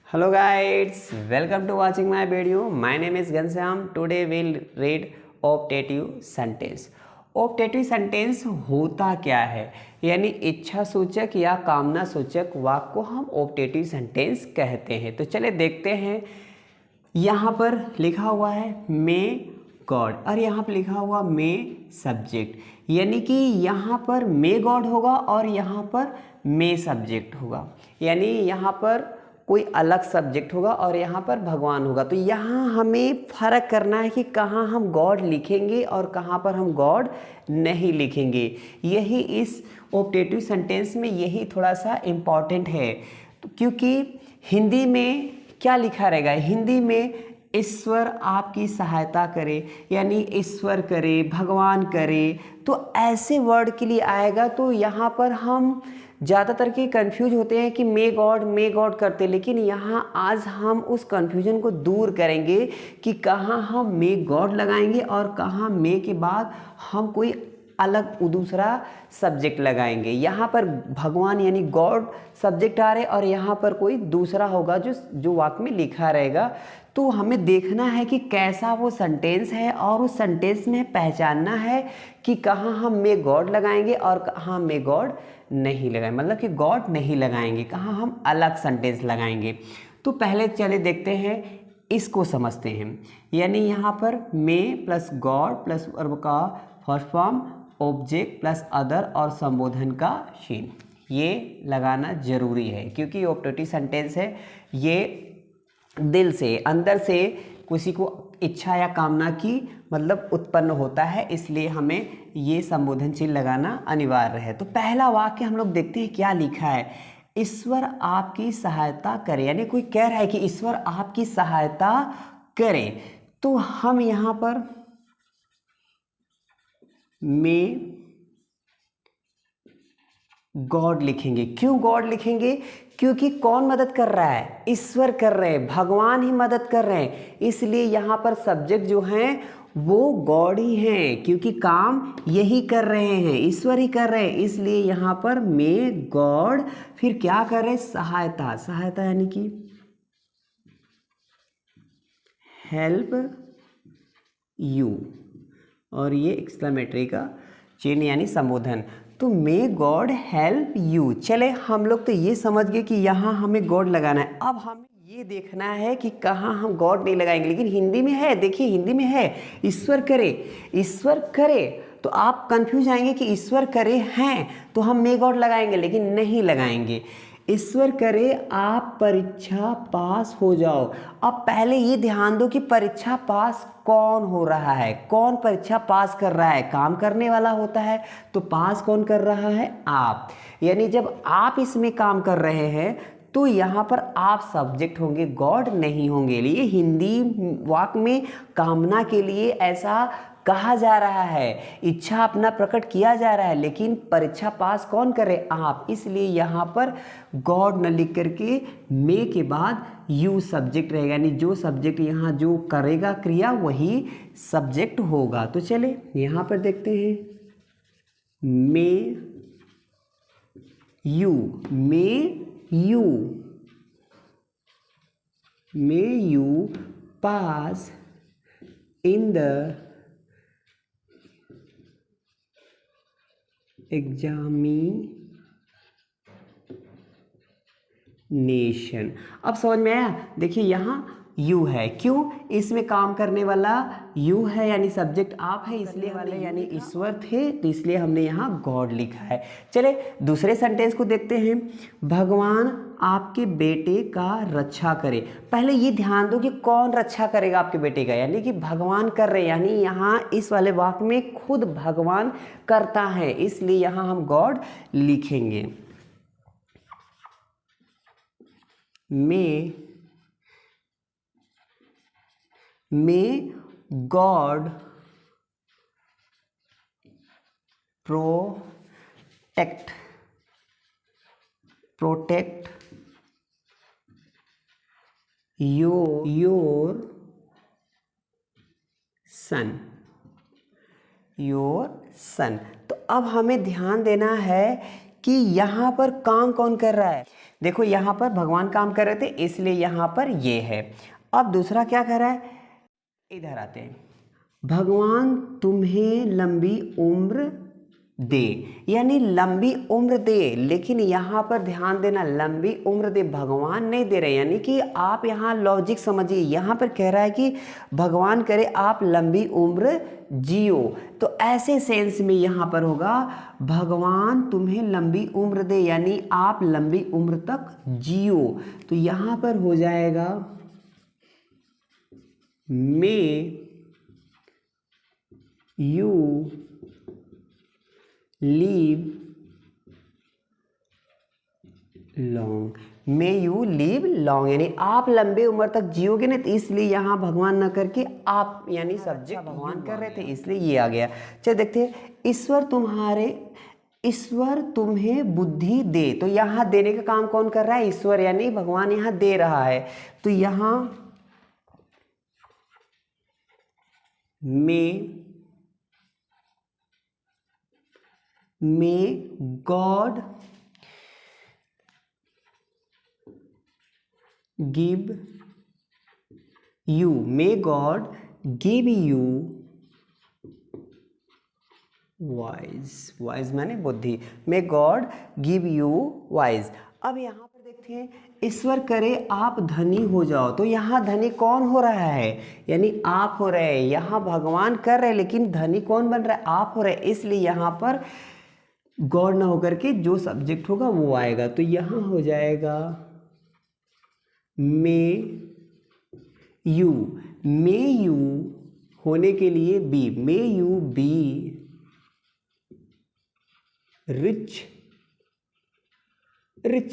Hello guys, welcome to watching my video. My name is Ghanshyam. Today we'll read optative sentence. Optative sentence होता क्या है, यानी इच्छा सूचक या कामना सूचक वाक्य को हम ऑप्टेटिव सेंटेंस कहते हैं। तो चले देखते हैं। यहाँ पर लिखा हुआ है मे गॉड और यहाँ पर लिखा हुआ मे सब्जेक्ट, यानी कि यहाँ पर मे गॉड होगा और यहाँ पर मे सब्जेक्ट होगा, यानी यहाँ पर कोई अलग सब्जेक्ट होगा और यहाँ पर भगवान होगा। तो यहाँ हमें फ़र्क करना है कि कहाँ हम गॉड लिखेंगे और कहाँ पर हम गॉड नहीं लिखेंगे। यही इस ऑप्टेटिव सेंटेंस में यही थोड़ा सा इम्पॉर्टेंट है, तो क्योंकि हिंदी में क्या लिखा रहेगा, हिंदी में ईश्वर आपकी सहायता करे, यानी ईश्वर करे, भगवान करे, तो ऐसे वर्ड के लिए आएगा। तो यहाँ पर हम ज़्यादातर के कंफ्यूज होते हैं कि मे गॉड करते, लेकिन यहाँ आज हम उस कंफ्यूजन को दूर करेंगे कि कहाँ हम मे गॉड लगाएंगे और कहाँ मे के बाद हम कोई अलग दूसरा सब्जेक्ट लगाएंगे। यहाँ पर भगवान यानी गॉड सब्जेक्ट आ रहे और यहाँ पर कोई दूसरा होगा जो वाक्य में लिखा रहेगा। तो हमें देखना है कि कैसा वो सेंटेंस है और उस सेंटेंस में पहचानना है कि कहाँ हम मे गॉड लगाएंगे और कहाँ मे गॉड नहीं लगाएंगे, मतलब कि गॉड नहीं लगाएंगे, कहाँ हम अलग सेंटेंस लगाएंगे। तो पहले चले देखते हैं, इसको समझते हैं। यानी यहाँ पर मे प्लस गॉड प्लस वर्ब का first form object plus other और संबोधन का शीन, ये लगाना जरूरी है क्योंकि ऑप्टेटिव सेंटेंस है। ये दिल से अंदर से किसी को इच्छा या कामना की मतलब उत्पन्न होता है, इसलिए हमें ये संबोधन चिन्ह लगाना अनिवार्य है। तो पहला वाक्य हम लोग देखते हैं क्या लिखा है, ईश्वर आपकी सहायता करे, यानी कोई कह रहा है कि ईश्वर आपकी सहायता करे। तो हम यहाँ पर में गॉड लिखेंगे। क्यों गॉड लिखेंगे? क्योंकि कौन मदद कर रहा है, ईश्वर कर रहे हैं, भगवान ही मदद कर रहे हैं, इसलिए यहाँ पर सब्जेक्ट जो हैं वो गॉड ही हैं, क्योंकि काम यही कर रहे हैं, ईश्वर ही कर रहे हैं, इसलिए यहाँ पर मे गॉड फिर क्या कर रहे हैं, सहायता, सहायता यानी कि हेल्प यू, और ये एक्सक्लेमेटरी का चिन्ह यानी संबोधन। तो मे गॉड हेल्प यू। चले हम लोग तो ये समझ गए कि यहाँ हमें गॉड लगाना है। अब हमें ये देखना है कि कहाँ हम गॉड नहीं लगाएंगे, लेकिन हिंदी में है, देखिए हिंदी में है ईश्वर करे, ईश्वर करे। तो आप कंफ्यूज आएंगे कि ईश्वर करे हैं तो हम मे गॉड लगाएंगे, लेकिन नहीं लगाएंगे। ईश्वर करे आप परीक्षा पास हो जाओ। अब पहले ये ध्यान दो कि परीक्षा पास कौन हो रहा है, कौन परीक्षा पास कर रहा है, काम करने वाला होता है, तो पास कौन कर रहा है, आप। यानी जब आप इसमें काम कर रहे हैं तो यहाँ पर आप सब्जेक्ट होंगे, गॉड नहीं होंगे। ये हिंदी वाक्य में कामना के लिए ऐसा कहा जा रहा है, इच्छा अपना प्रकट किया जा रहा है, लेकिन परीक्षा पास कौन करे, आप, इसलिए यहाँ पर गॉड न लिख करके मे के बाद यू सब्जेक्ट रहेगा, यानी जो सब्जेक्ट यहाँ जो करेगा क्रिया वही सब्जेक्ट होगा। तो चले यहाँ पर देखते हैं, may you, may you, may you pass in the examination. अब समझ में आया? देखिए यहाँ यू है, क्यों, इसमें काम करने वाला यू है, यानी सब्जेक्ट आप है, इसलिए वाले यानी ईश्वर थे, तो इसलिए हमने यहाँ गॉड लिखा है। चले दूसरे सेंटेंस को देखते हैं, भगवान आपके बेटे का रक्षा करे। पहले ये ध्यान दो कि कौन रक्षा करेगा आपके बेटे का, यानी कि भगवान कर रहे, यानी यहाँ इस वाले वाक्य में खुद भगवान करता है, इसलिए यहाँ हम गॉड लिखेंगे। May God protect your son, तो अब हमें ध्यान देना है कि यहाँ पर काम कौन कर रहा है, देखो यहाँ पर भगवान काम कर रहे थे इसलिए यहाँ पर ये है। अब दूसरा क्या कह रहा है, इधर आते हैं, भगवान तुम्हें लंबी उम्र दे, यानी लंबी उम्र दे। लेकिन यहाँ पर ध्यान देना, लंबी उम्र दे भगवान नहीं दे रहे, यानी कि आप यहाँ लॉजिक समझिए। यहाँ पर कह रहा है कि भगवान करे आप लंबी उम्र जियो, तो ऐसे सेंस में यहाँ पर होगा भगवान तुम्हें लंबी उम्र दे, यानी आप लंबी उम्र तक जियो। तो यहाँ पर हो जाएगा may you leave long, may you leave long, यानी आप लंबे उम्र तक जियोगे ना, तो इसलिए यहाँ भगवान न करके आप, यानी सब्जेक्ट भगवान कर रहे थे इसलिए ये आ गया। चलिए देखते हैं, ईश्वर तुम्हें बुद्धि दे, तो यहाँ देने का काम कौन कर रहा है, ईश्वर, यानी भगवान यहाँ दे रहा है। तो यहाँ may God give you, may God give you wise माने बुद्धि, may God give you wise. अब यहाँ पर देखते हैं, ईश्वर करे आप धनी हो जाओ, तो यहाँ धनी कौन हो रहा है, यानी आप हो रहे हैं। यहाँ भगवान कर रहे हैं लेकिन धनी कौन बन रहा है, आप हो रहे हैं, इसलिए यहाँ पर गॉड ना होकर के जो सब्जेक्ट होगा वो आएगा। तो यहाँ हो जाएगा मे यू होने के लिए be, may you be rich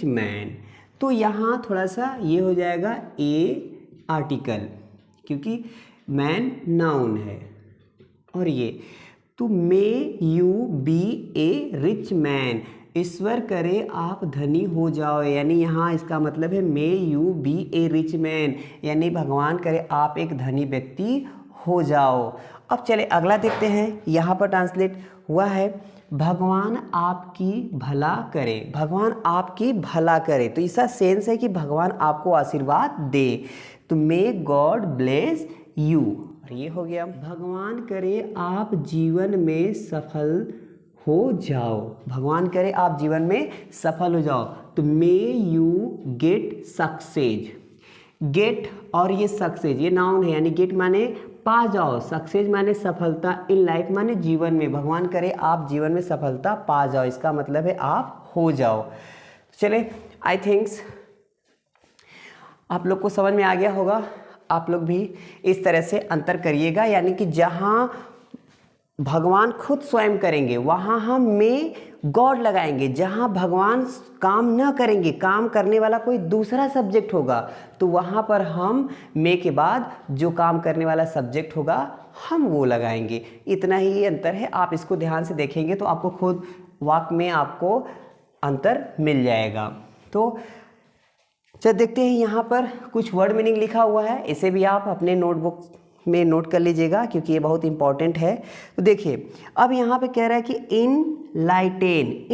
man. तो यहाँ थोड़ा सा ये हो जाएगा ए आर्टिकल, क्योंकि मैन नाउन है और ये, तो may you be a rich man, ईश्वर करे आप धनी हो जाओ, यानी यहाँ इसका मतलब है may you be a rich man, यानी भगवान करे आप एक धनी व्यक्ति हो जाओ। अब चले अगला देखते हैं, यहाँ पर ट्रांसलेट हुआ है भगवान आपकी भला करे, भगवान आपकी भला करे, तो इसका सेंस है कि भगवान आपको आशीर्वाद दे, तो मे गॉड ब्लेस यू। और ये हो गया भगवान करे आप जीवन में सफल हो जाओ, भगवान करे आप जीवन में सफल हो जाओ, तो may you get success. Get और ये सक्सेस ये नाउन है, यानी गेट माने पा जाओ, सक्सेस माने सफलता, इन लाइफ माने जीवन में, भगवान करे आप जीवन में सफलता पा जाओ, इसका मतलब है आप हो जाओ। चले आई थिंक्स आप लोग को समझ में आ गया होगा, आप लोग भी इस तरह से अंतर करिएगा, यानी कि जहाँ भगवान खुद स्वयं करेंगे वहाँ हम मे गॉड लगाएंगे, जहाँ भगवान काम न करेंगे, काम करने वाला कोई दूसरा सब्जेक्ट होगा, तो वहाँ पर हम मे के बाद जो काम करने वाला सब्जेक्ट होगा हम वो लगाएंगे। इतना ही अंतर है, आप इसको ध्यान से देखेंगे तो आपको खुद वाक्य में आपको अंतर मिल जाएगा। तो चल देखते हैं, यहाँ पर कुछ वर्ड मीनिंग लिखा हुआ है, इसे भी आप अपने नोटबुक में नोट कर लीजिएगा क्योंकि ये बहुत इंपॉर्टेंट है। तो देखिए अब यहाँ पे कह रहा है कि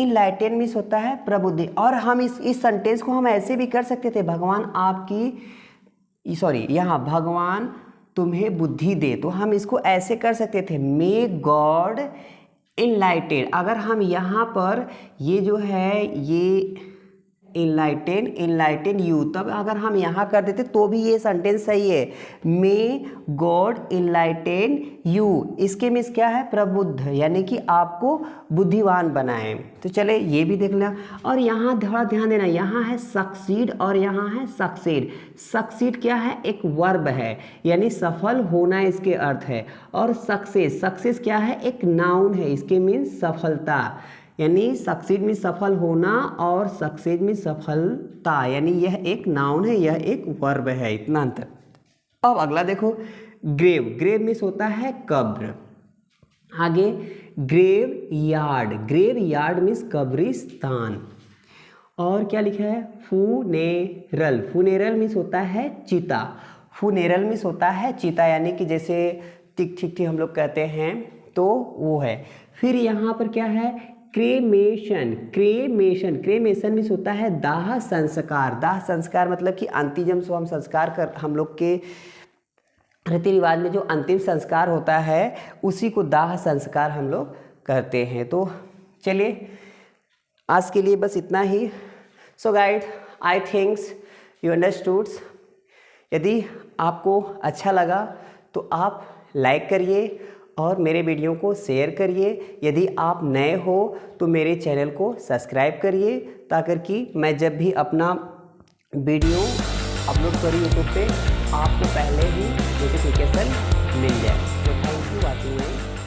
इनलाइटेन मीन्स होता है प्रबुद्धि, और हम इस सेंटेंस को हम ऐसे भी कर सकते थे, भगवान आपकी यहाँ भगवान तुम्हें बुद्धि दे, तो हम इसको ऐसे कर सकते थे मे गॉड इनलाइटेन। अगर हम यहाँ पर ये जो है ये इनलाइटेन यू, तब अगर हम यहाँ कर देते तो भी ये सेंटेंस सही है, मे गॉड इनलाइटेन यू, इसके मीन्स क्या है प्रबुद्ध, यानी कि आपको बुद्धिवान बनाए। तो चले ये भी देख लें, और यहाँ थोड़ा ध्यान देना, यहाँ है सक्सीड और यहाँ है सक्सेड। सक्सीड क्या है, एक वर्ब है, यानी सफल होना इसके अर्थ है, और सक्सेस क्या है, एक नाउन है, इसके मीन्स सफलता, यानी सक्सीड में सफल होना और सक्सेस में सफलता, यानी यह एक नाउन है, यह एक वर्ब है, इतना अंतर। अब अगला देखो, ग्रेव मीन्स होता है कब्र। आगे ग्रेव यार्ड मीन्स कब्रिस्तान। और क्या लिखा है, फुनेरल मीन्स होता है चिता, फुनेरल मीन्स होता है चिता, यानी कि जैसे टिक हम लोग कहते हैं तो वो है। फिर यहाँ पर क्या है, क्रेमेशन। क्रेमेशन मीन्स होता है दाह संस्कार। दाह संस्कार मतलब कि अंतिम जो हम संस्कार कर, हम लोग के रीति रिवाज में जो अंतिम संस्कार होता है उसी को दाह संस्कार हम लोग करते हैं। तो चलिए आज के लिए बस इतना ही। So guide, I thinks you understood. यदि आपको अच्छा लगा तो आप लाइक करिए और मेरे वीडियो को शेयर करिए। यदि आप नए हो तो मेरे चैनल को सब्सक्राइब करिए ताकि कि मैं जब भी अपना वीडियो अपलोड करूँ यूट्यूब पे आपको पहले ही नोटिफिकेशन मिल जाए। तो थैंक यू वॉचिंग।